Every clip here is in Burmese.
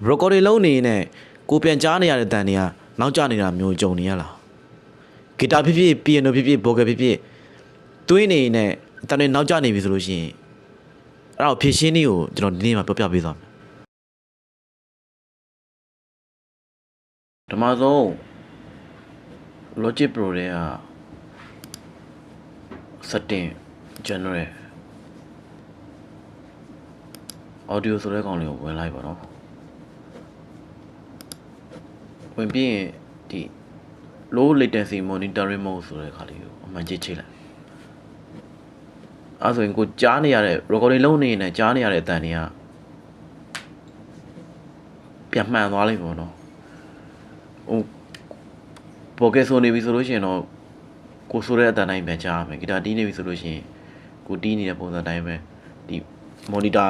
recording လုံးနေနဲ့ကိုပြန်ကြားနေရတဲ့တန်တွေကနောက်ကျနေတာမျိုးကြုံနေရလားဂီတာဖြစ်ဖြစ် piano ဖြစ်ဖြစ်ဘောကဖြစ်ဖြစ်တွေးနေနဲ့တန်တွေနောက်ကျနေပြီဆိုလို့ရှိရင်အဲ့ဒါကိုဖြည့်ရှင်းနည်းကိုကျွန်တော်ဒီနေ့မှာပြောပြပေးသွားမယ်ဓမ္မဆုံး Logic Pro တွေက setting general audio ဆိုတဲ့ကောင်လေးကိုဝင်လိုက်ပါတော့ဝင်ပြီးရင်ဒီ low latency monitoring mode ဆိုတဲ့ခါလေးကိုအမှန်ကြီးချိတ်လိုက်အဲဆိုရင်ကိုကြားနေရတဲ့ recording လုံးနေနဲ့ကြားနေရတဲ့အတန်တွေကပြန်မှန်သွားလိမ့်မယ်နော်ဟိုဘောကဲဆိုနေပြီဆိုလို့ရှိရင်တော့ကိုဆိုတဲ့အတန်တိုင်းပြန်ကြားရမယ်ဂီတာတီးနေပြီဆိုလို့ရှိရင်ကိုတီးနေတဲ့ပုံစံတိုင်းပဲဒီ monitor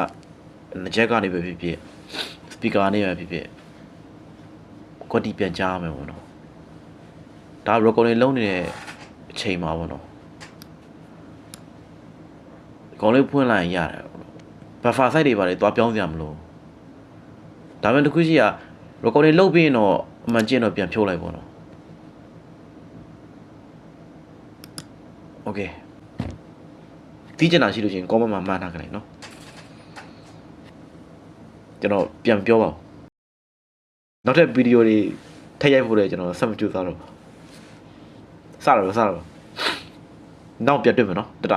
လက်ချက်ကနေပဲဖြစ်ဖြစ် speaker ကနေပဲဖြစ်ဖြစ်ကိုတီးပြန်ကြားရမယ်ပေါ့နော်ဒါ recording လုံးနေတဲ့အချိန်မှာပေါ့နော်ခေါင်းလေးဖွင့်လိုက်ရင်ရတယ် buffer site တွေပါလေသွားပြောင်းစရာမလိုဒါပေမဲ့တစ်ခုရှိရ recording လုပ်ပြီးရင်တော့အမှန်ကျင့်တော့ပြန်ဖြိုးလိုက်ပေါ့နော်โอเคတီးကျင်တာရှိလို့ချင်း comment မှာမှတ်ထားကြလိုက်နော်ကျွန်တော်ပြန်ပြောပါဦးနောက်ထပ်ဗီဒီယိုတွေထည့်ရိုက်ဖို့လည်းကျွန်တော်ဆက်မကြိုးစားတော့စတော့နောက်ပြန်တွေ့မယ်နော်တတ